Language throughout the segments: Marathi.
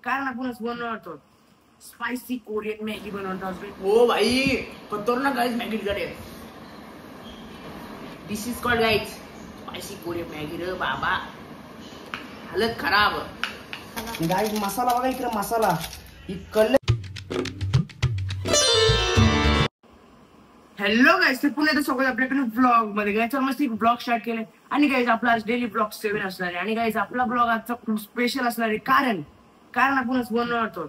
कारण आपणच बनवतो स्पाइसी कोरियन मॅगी बनवतो. हो भाई खतरनाक गाइस मॅगी करे. This is called guys spicy Korean Maggi रे बाबा. हालत खराब गाइस. मसाला बघा इकडे मसाला कलर. हॅलो गाइस, तर पुन्हा सगळं आपल्याकडे ब्लॉग मध्ये गाइस मस्त एक ब्लॉग स्टार्ट केले. आणि गाइस आपला आज डेली ब्लॉग 7 असणार आहे. आणि गाइस आपला ब्लॉग आजचा खूप स्पेशल असणार आहे. कारण आपणच बनवतो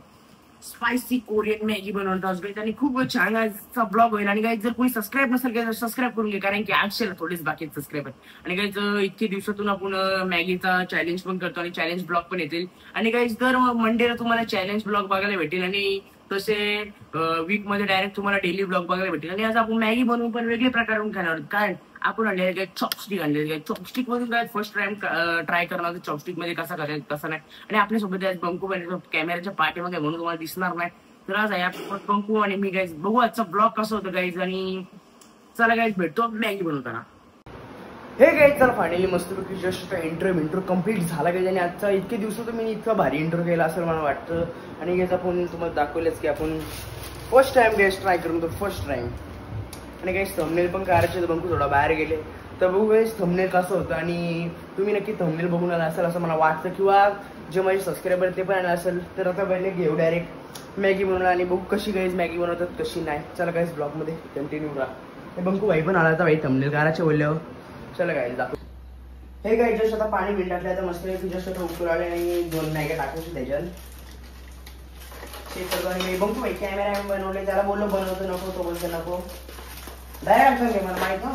स्पाइसी कोरियन मॅगी बनवतो गाइस. आणि खूप छान आजचा ब्लॉग होईल. आणि गाइस जर कोणी सबस्क्राईब नसेल केलं तर सबस्क्राईब करून घे, कारण की 800 थोडेच बाकी सबस्क्राईबर. आणि गाइस इतके दिवसातून आपण मॅगीचा चॅलेंज पण करतो आणि चॅलेंज ब्लॉग पण येतील. आणि गाइस दर मंडेला तुम्हाला चॅलेंज ब्लॉग बघायला भेटेल. आणि तसे वीक मध्ये डायरेक्ट तुम्हाला डेली ब्लॉग बघायला भेटेल. आणि आज आपण मॅगी बनवून पण वेगळे प्रकार खाणार आहोत. कारण आपण आणले काय चॉपस्टिक आणले. चॉपस्टिक मधून काय फर्स्ट टाइम ट्राय करणार चॉपस्टिक मध्ये कसा करायचं कसं नाही. आणि आपल्यासोबत आज बंकू कॅमेऱ्याच्या पाठीमागे म्हणून तुम्हाला दिसणार नाही. तर आज आहे बंकू आणि मी गाईज बघू आजचा ब्लॉग कसा होतं गाईज. आणि चला गाईज भेटतो मॅगी बनवताना. हे गाइस चला फायनली मस्तपैकी जस्ट इंट्रो कम्प्लीट झाला गाइस. आणि आजचा इतके दिवसात मी इतका भारी इंट्रो केला असं मला वाटतं. आणि गाइस आपण तुम्हाला दाखवलंच की आपण फर्स्ट टाइम गाइस ट्राय करून तो फर्स्ट टाइम. आणि गाइस थंबनेल पण करायचे तर बंकू थोडा बाहेर गेले तर बघू गाइस थंबनेल कसं होतं. आणि तुम्ही नक्की थंबनेल बघून आला असेल असं मला वाटतं, किंवा जे माझे सबस्क्रायबर ते पण आले असेल. तर आता पहिले घेऊ डायरेक्ट मॅगी बनवणार आणि बघू कशी गाइस मॅगी बनवतात कशी नाही. चला गाइस ब्लॉगमध्ये कंटिन्यू राहा. हे बंकू भाई पण आला होता भाई थंबनेल करायचे बोलल्यावर. चला गाइस दाखव. हे गाइस जस्ट आता पाणी बिल टाकलं तर मस्त जस्ट आता उकळून आले आणि 2 मॅगी टाकायचे त्याच्यात. चेक करतो. आणि बंकू भाई कॅमेरा बनवले त्याला बोललो बनवतो नको, तो बोलतो नको. डायरेक्ट सांगे मला माहित ना.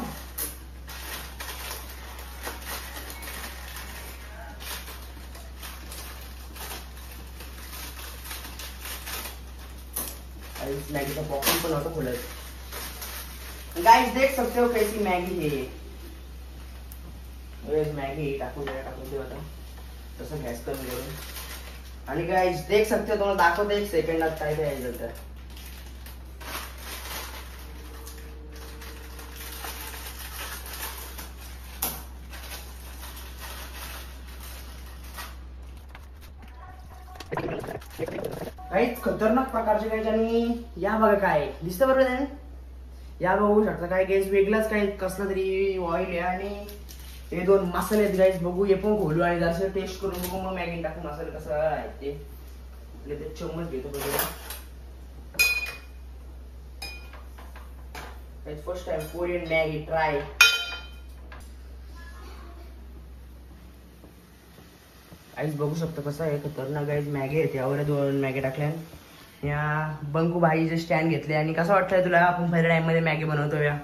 मैगी का पॉकेट पण होता खुला. गाइस देख सकते हो कैसी मैगी है ये. मैगी टाकून दे आता तसं गॅस करून घेऊन. आणि गाइस देख सकते हो तुम्हाला दाखवतो 1 सेकंदात काय काय आहे तर. काहीच खतरनाक प्रकारचे काही. आणि या बघा काय दिसतं बरोबर आहे. या बघू शकता काय गॅस वेगळाच काय कसला तरी ऑइल आहे. आणि हे 2 मसाले आहेत गाईस. बघू हे पण खोलू आणि जरासं टेस्ट करून बघू मग मॅगी टाकून मसाला कसा आहे ते चम्मच घेतो बघूया. First time Korean Maggi try. Guys बघू शकता कसं आहे खतरनाक गाईस मॅगी आहे. त्यावर 2 मॅगी टाकल्या. या बंकू भाईचे स्टँड घेतले. आणि कसं वाटतंय तुला आपण पहिल्या टाइम मध्ये मॅगी बनवतो या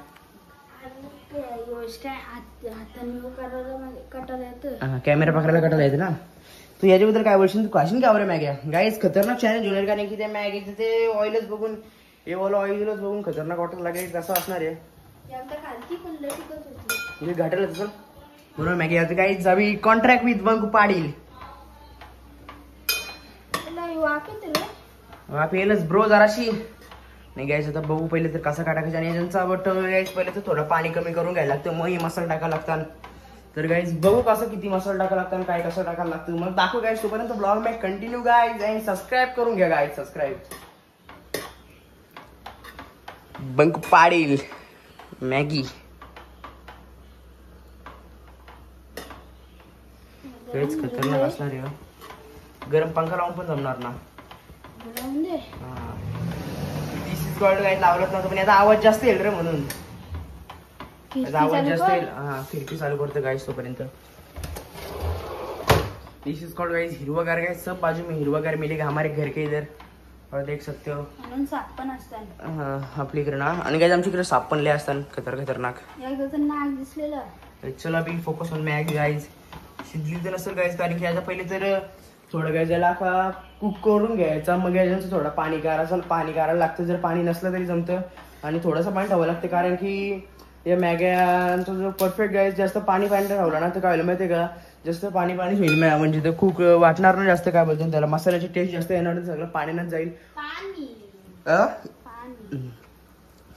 कॅमेरा पकडायला कटायला येते ना. तू याच्याबद्दल काय बोलशील, तू खाशील का बरं मॅग्या. गाईस खतरनाक चॅलेंज होणार, कारण की त्या मॅगीचं ते ऑइलच बघून हे वाला ऑइलच बघून खतरनाक वाटत लागेल कसं असणार आहे. घाटायला तसं बरोबर मॅगी आता गाईस जावी कॉन्ट्रॅक्ट विथ बंकू पाडील. वापेलच ब्रो जराशी नाही गाईस. आता बघू पहिले तर कसा टाकायचा. आणि यांचा बट गाईस पहिले तर थोडं पाणी कमी करून घ्यायला लागतं, मग हे मसाला टाकायला लागतात. तर गाईस बघू कसं किती मसाला टाकायला लागतात काय कसं टाकायला लागतं मग दाखव गाईस. तोपर्यंत ब्लॉग मॅक कंटिन्यू गाईस. आणि सबस्क्राईब करून घ्या गाईस. Subscribe Banku पाडील Maggi. गाईस खतरनाक असणार आहे. गरम पंखा लावून पण जमणार ना. गाईस लावलंच नव्हतं पण याचा आवाज जास्त येईल रे म्हणून. याचा आवाज जास्त येईल. हा खिडकी चालू करतो गाईस तोपर्यंत. दिस इज कॉल्ड गाइस हिरवागार. गाइस सब बाजू में हिरवागार मिलेगा हमारे घर के इधर. और देख सकते हो साप पण असतात. हां आपली इकडे ना. आणि गाइस आमच्या इकडे साप पण लय असतात खतरनाक. नाक दिसलेलं. चला बी फोकस ऑन मॅगी गाइस. शिजली तर नसेल गाइस, कारण की याचा पहिले तर थोडं काय त्याला का कुक करून घ्यायचा. मग याच्यानंतर थोडं पाणी करायला लागतं. जर पाणी नसलं तरी जमतं. आणि थोडंसं पाणी ठेवावं लागतं, कारण की या मॅग्यांचा जो परफेक्ट गाईस जास्त पाणी ठेवला ना तर काय होईल माहिती का, जास्त पाणी होईल. म्हणजे ते कुक वाटणार ना जास्त. काय बोलतो त्याला मसाल्याची टेस्ट जास्त येणार, सगळं पाण्यानंच जाईल.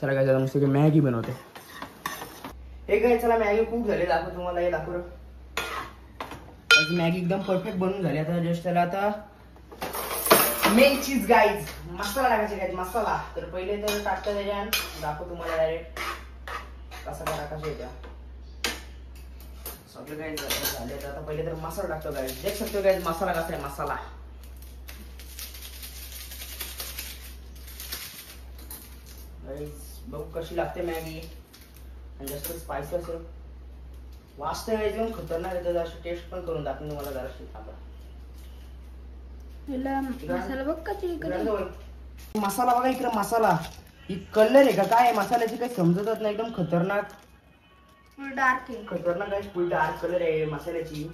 चला काय मस्त मॅगी बनवते. हे काय चला मॅगी कुक झाली दाखव तुम्हाला. हे दाखव मॅगी एकदम परफेक्ट बनवून झाली. आता जस्ट त्याला आता मेन चीज गाईज, मसाला टाकायचे गाईज, मसाला. तर पहिले तर टाकतं त्याच्यात, दाखव तुम्हाला डायरेक्ट कसा टाकायचं येत्या सगळे गाईज झाले. तर आता पहिले तर मसाला टाकतो गाईज. देख सकते हो गाईज मसाला कसा आहे. मसाला गाईज बघू कशी लागते मॅगी. आणि जास्त स्पायसी असेल वाजता एकदम खतरनाक येतं. जरा टेस्ट पण करून दाखवून तुम्हाला जरा थांबा. मसाला बघ कशी मसाला बघा इकडे. मसाला ही कलर आहे का काय मसाल्याची काही समजतच नाही. एकदम खतरनाक डार्क आहे. खतरनाक आहे. फुल डार्क कलर आहे मसाल्याची.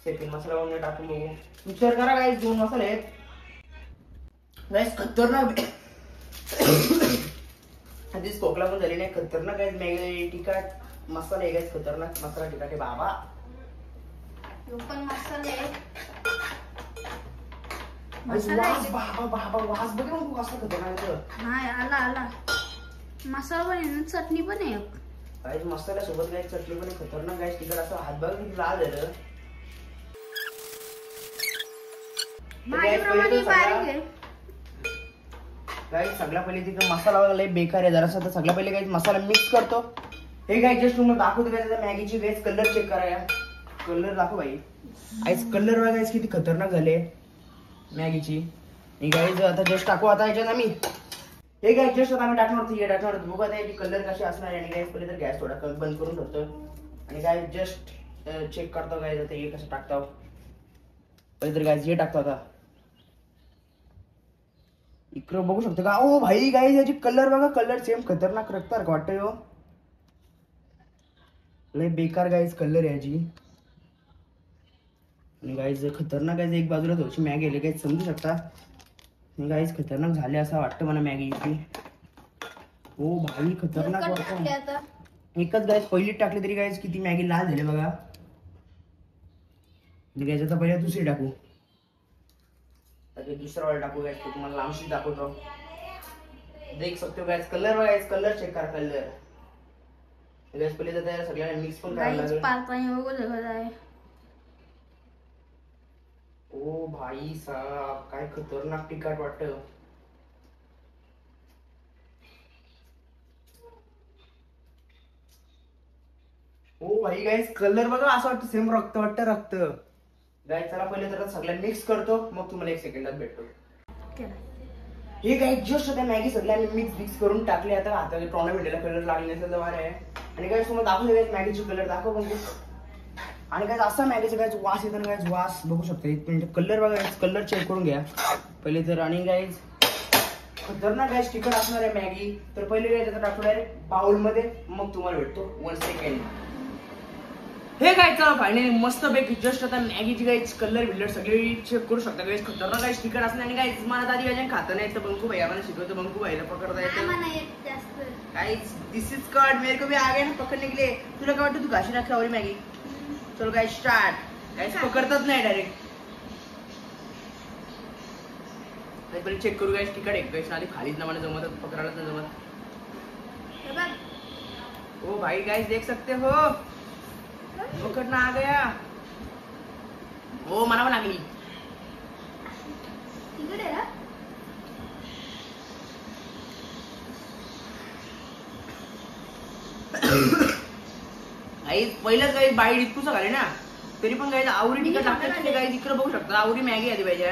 सेकंड मसाला वगैरे टाकून बघू. विचार करा गाईस 2 मसाले आहेत गाईस. खतरनाक आधीच खोकला पण झाली नाही. खतरनाक आहे मॅगी तिखट मसाला आहे गाईस. खतरनाक मसाला तिखट आहे बाबा. पण मसाले वास बाबा बाबा वास बघा मग कसं खतरनाक आहे. नाही आला मसाला पण आहे चटणी पण आहे गाईस. मसाल्यासोबत गाईस चटणी पण आहे. खतरनाक गाईस तिखट. असं हात बघा किती लाल झालं. गाईस सगळ्या पहिले तिथे मसाला वगैरे बेकार आहे जरासा. तर सगळ्या पहिले गाईस मसाला मिक्स करतो. हे गाईस जस्ट तुम्हाला दाखवतो गाईस मॅगीची गाईस कलर चेक करा. या कलर दाखव भाई. गाईस कलर बघा गाईस किती खतरनाक झाले मॅगीची. हे गाईस आता जस्ट टाकू आता याच्यात आम्ही. हे गाईस जस्ट आता आम्ही टाकणार बघू आता याची कलर कशी असणार. आणि गाईस पहिले तर गॅस थोडा बंद करून ठेवतो. आणि गाईस जस्ट चेक करतो गाईस आता हे कसं टाकतो. पहिले तर गाईस हे टाकतो आता. इकडं बघू शकतो का. ओ भाई गाईस याची कलर बघा. कलर सेम खतरनाक रक्तार वाटतंय हो. लय बेकार गाईस कलर याची. आणि गाईस खतरनाक आहे. एक बाजूला थोडीशी मॅगी आली गाईस समजू शकता. गाईस खतरनाक झाले असं वाटतं मला मॅगी. ओ भाई खतरनाक वाटतं. एकच गाईस पहिली टाकली तरी गाईस किती मॅगी लाल झाली बघा. आणि गाईस आता पहिले दुसरी टाकू. दुसरा वाला टाकू गाइस. तुम्हाला लांबशी दाखवतो. देख सकते हो गाइस कलर बघा गाइस. कलर चेक करा कलर गाइस. पहिले तर त्याला सगळ्यांना मिक्स पण करायला लागेल. पाणी वगैरे आहे. ओ भाई साहब काय खतरनाक तिखट वाटतं. ओ भाई गाइस कलर बघा असं वाटतं सेम रक्त वाटतं रक्त. गाईस चला पहिले तर सगळ्या मिक्स करतो मग तुम्हाला 1 सेकंदात भेटतो. हे गाईस जस्ट आता मॅगी सगळ्या मिक्स करून टाकले. आता आता टोमॅटोला कलर लागले नसेल तर आहे. आणि गाईस तुम्हाला दाखवले गाईस मॅगीची कलर दाखव पण. आणि गाईस असा मॅगीचा गाईस वास येतो ना गाईस. वास बघू शकता. 1 मिनिट कलर बघा गाईस. कलर चेक करून घ्या पहिले तर. आणि गाईस खतरनाक गाईस तिखट असणार आहे मॅगी. तर पहिले गाईस आता टाकतो डायरेक्ट बाउल मध्ये मग तुम्हाला भेटतो 1 सेकंड. हे काय चला फायनली मस्त पैकी जस्ट आता मॅगीची गाईच कलर बिल्डर सगळी चेक करू शकता गाईस. खतरनाक गाईस तिखट असणार. आणि गाईस मला दादी गायच्या खातं नाही तर बंकू भाई आम्हाला शिकवतो. बंकू भाईला पकडता येतं गाईस. दिस इज कट मेरे को भी आ गया ना पकडने के लिए. तुला काय वाटतं तू घाशी टाक खावरी मॅगी. चलो गाईस स्टार्ट. गाईस पकडतात नाही डायरेक्ट. पहिले चेक करू गाईस तिखट आहे गाईस. आधी खालीच ना मला जमत पकडायला नाही जमत. ओ भाई गाईस देख सकते हो पकडना आ गया. हो मला पण लागली. पहिलंच काही बाईट इतकूच घाले ना तरी पण काही आवरी तिकट लागतात. काही इकडे बघू शकता आवरी मॅगी आली पाहिजे.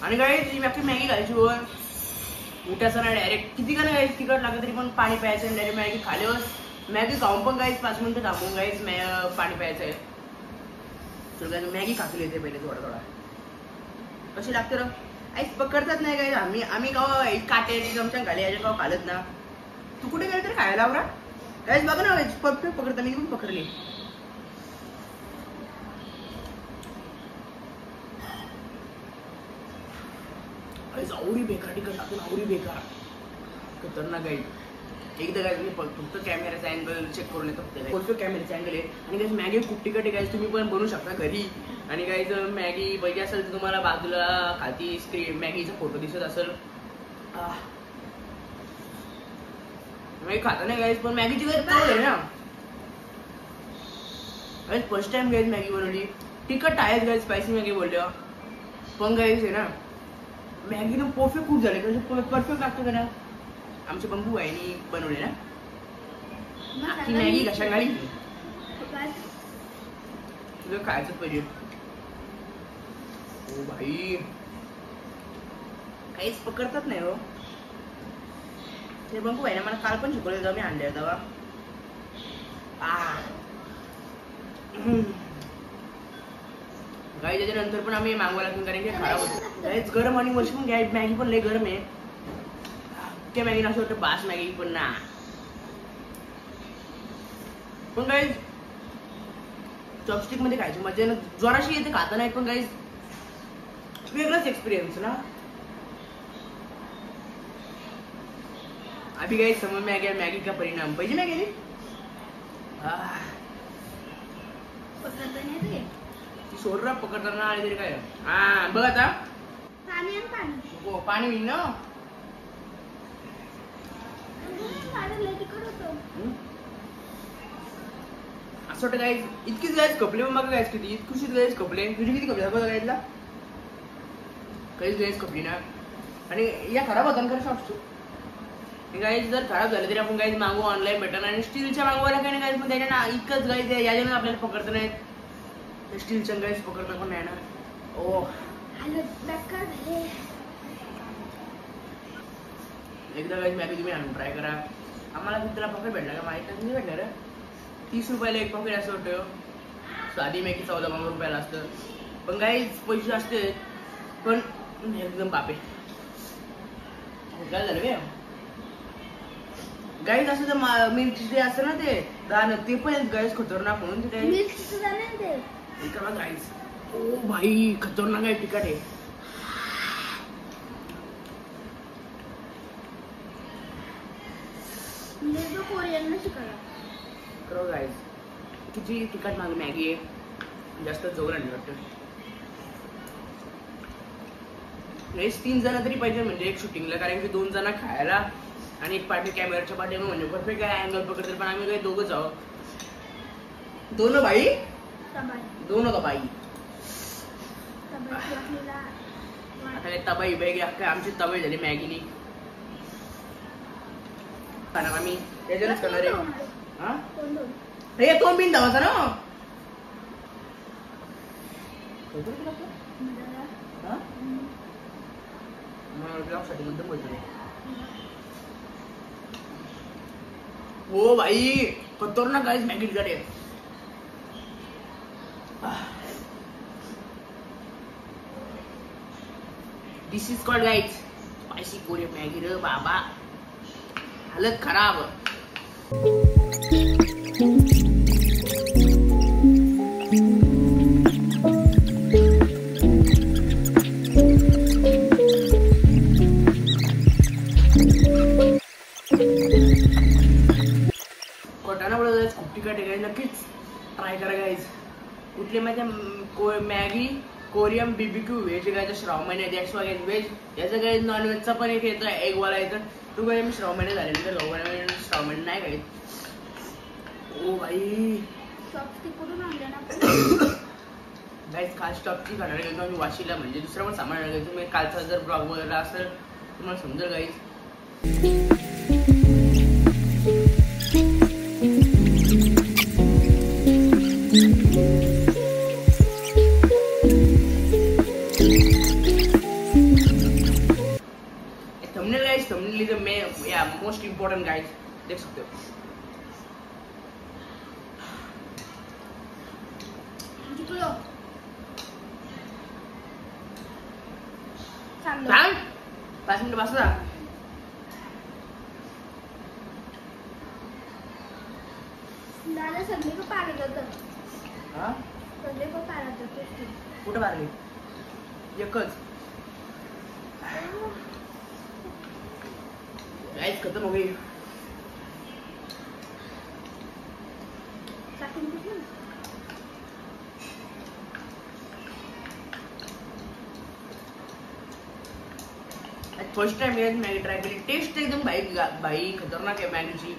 आणि काही मॅगी घालायची वर उठायचं नाही डायरेक्ट. किती का नाही तिखट लागलं तरी पण पाणी प्यायचं आहे. डायरेक्ट मॅगी खाल्यावर मॅगी खाऊन पण गाईस 5 मिनिटं थांबून गाईस पाणी प्यायचं आहे. तर मॅगी खाकली येते पहिले थोडा कशी लागते र आईस पकडतात नाही गाईस. आम्ही गाव काटे चमचा घाले याच्या गाव खालत ना. तू कुठे गेलं तरी खायला आवरा गाईस. बघा ना परफेक्ट पकडता. मी पण पकडली. आवरी बेकार तिकट टाकून आवरी बेकार खतरनाक गाईड. एकदा काय फक्त कॅमेराचा अँगल चेक करून येतो. परफेक्ट कॅमेराचा अँगल आहे. आणि गाईस मॅगी खूप तिखट आहे गाईस. तुम्ही पण बनवू शकता घरी. आणि गाईस मॅगी पाहिजे असेल तर तुम्हाला बाजूला खाती स्क्रीन मॅगीचा फोटो दिसत असेल. मॅगी खाता नाही गाईस पण मॅगीची गरज आहे ना. Guys first time guys Maggi बनवली. तिखट आहेच गाइस, स्पायसी मॅगी बोलले पण गाइस आहे ना मॅगी ना परफेक्ट खूप झाले. परफेक्ट लागतं का ना. आमचे बंबू आहे बनवले ना अख्खी मॅगी कशा गाडी तुझं खायचंच पाहिजे. ओ भाई काहीच पकडतात नाही हो ते बंबू आहे ना. मला काल पण शिकवलं जेव्हा मी आणले तेव्हा. गाई त्याच्यानंतर पण आम्ही मागवा लागून कारण की खराब होतो गाईच गरम आणि वर्ष पण गाई मॅगी पण लय गरम आहे. त्या मॅगी असं वाटतं बास मॅगी पण ना. पण गाईज चॉपस्टिक मध्ये खायची मजा ना जोराशी येते खाता नाही. पण गाईज वेगळाच एक्सपिरियन्स ना. अभी गाइस समझ में आ गया मैगी का परिणाम. पाहिजे ना गेली ती सोडरा पकडताना आली तरी काय. हा बघ आता पाणी येईल ना. असं वाटतं गाईज इतकीच गाईज कपडे मग गाईज किती इतकुशीच गाईज कपडे तुझी किती कपडे बघा गाईजला काहीच गाईज कपडी ना. आणि या खराब होता ना खरं शॉप्स गाईज जर खराब झाले तरी आपण गाईज मागू ऑनलाईन भेटणार. आणि स्टीलच्या मागवायला काही नाही गाईज पण त्याच्या ना इतकंच गाईज याच्यामध्ये आपल्याला पकडत नाहीत. स्टीलच्या गाईज पकडता पण नाही ना. ओ एकदा गाईज मॅगी तुम्ही आणून ट्राय करा. आम्हाला कितीला पॉकेट भेटला का माहिती नाही भेटणार. 30 रुपयाला एक पॉकेट असं होतं. साधी मॅगी 14-15 रुपयाला असतं. पण गाईज पैसे असते पण एकदम बापे काय झालं बे गाईज असं तर मिरची जे असतं ना ते दाणं ते पण गाईज खतरनाक म्हणून ते गाईज. ओ भाई खतरनाक आहे तिखट आहे. करो गाईज किती तिखट माग मॅगी आहे जास्त जोर आणि वाटतं. 3 जण तरी पाहिजे म्हणजे एक शूटिंगला कारण की 2 जण खायला आणि एक पाठी कॅमेराच्या पाठी म्हणजे परफेक्ट काय अँगल पकडतील. पण आम्ही काही दोघंच आहोत. दोन बाई दोन का बाई आता तबाई बाई अख्खा आमची तबाई झाली मॅगीनी. खाणार आम्ही त्याच्यानंच करणार आहे. हा हे 2 बिन धावाचा ना साठी मुद्दाम बोलतो. हो भाई खतरनाक गाईज मॅगी कडे. This is called guys spicy Korean Maggi रे बाबा. हालत खराब. खूप तिखट आहे नक्कीच ट्राय करा गाईज. कुठले माहिती मॅगी कोरियन बीबीक्यू व्हेज गायचं श्रावण महिन्यात एक्स वाय व्हेज याचं काही नॉनव्हेजचा पण एक येतं एगवाला येतं. तू काय मी श्रावण महिने झाले तर श्रावण महिने नाही काही. ओ भाई गाईज काल स्टॉपची खाणार गेलो मी वाशीला म्हणजे दुसरं पण सामान आणलं. तुम्ही कालचा जर ब्लॉग वगैरे असेल तुम्हाला समजेल guys. Thumbnail guys thumbnail is most important guys देख सकते हो. सांग 5 मिनिट बसला. दादा सगळे को पारत होतं. हा सगळे को पारत होतं. कुठे मारली एकच गाइस खत्म हो गई. फर्स्ट टाइम मॅगी ट्राय केली. टेस्ट एकदम भाई खतरनाक आहे मॅगीची.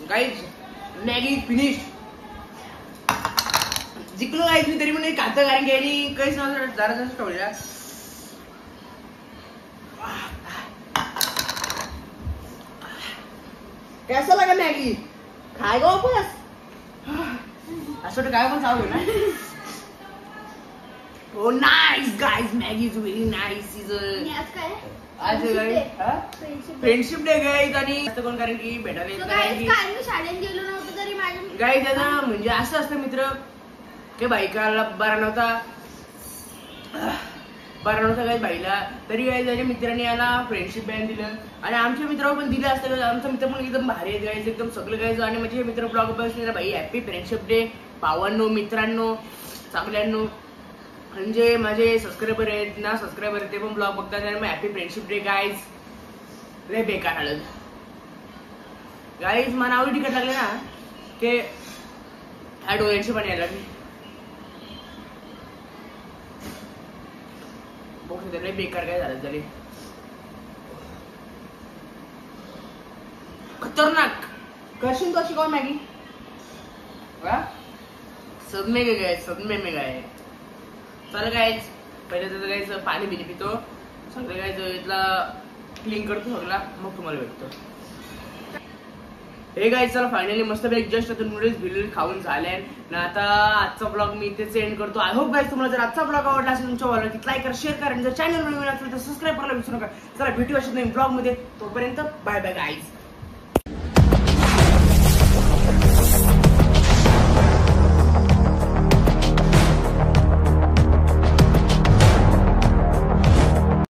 Guys Maggi finish. जिंकलो गाईज मी तरी पण एक खाता कारण की काहीच नव्हतं जरा ठेवल्या. कैसा लगा मॅगी खाएगा वापस असं काय पण चालू ना. Oh nice guys, Maggie is very nice. आज फ्रेंडशिप डे गाईज आणि कोण कारण की भेटायला येत नाही शाळेत गेलो नव्हतं तरी माझ्या गाईज. त्याचा म्हणजे असं असतं मित्र की बाईकाला बरा नव्हता काही बाईला तरी गाईज त्याच्या मित्रांनी याला फ्रेंडशिप बँड दिलं आणि आमच्या मित्रांना पण दिलं असतं. आमचा मित्र पण एकदम भारी आहेत गाईज एकदम सगळं गाईज. आणि माझे मित्र ब्लॉग बघितले बाई हॅपी फ्रेंडशिप डे पावांनो मित्रांनो चांगल्यांनो. म्हणजे माझे सबस्क्रायबर आहेत ना सबस्क्रायबर आहेत ते पण ब्लॉग बघतात आणि मग हॅपी फ्रेंडशिप डे गाईज. लय बेकार आलं गाईज. मला आवडी तिकट लागले ना की ह्या डोळ्यांची पण यायला लागली. लय बेकार काय झालं तरी खतरनाक करशील तो शिकव मॅगी सदमे गे सदमे में गए. चल गायच पहिले तर गायचं पाणी बिनी पितो सगळं गायचं इथला क्लीन करतो सगळा मग तुम्हाला भेटतो. हे गाईज चला फायनली मस्त एक जस्ट आता नूडल्स बिलून खाऊन झाले ना. आता आजचा ब्लॉग मी इथेच एंड करतो. आय होप गाईज तुम्हाला जर आजचा ब्लॉग आवडला असेल तुमच्या वाला लाईक करा शेअर करा आणि जर चॅनल नवीन असेल तर सबस्क्राईब करायला विसरू नका. चला भेटू अशा नवीन ब्लॉग मध्ये. तोपर्यंत बाय बाय गाईज.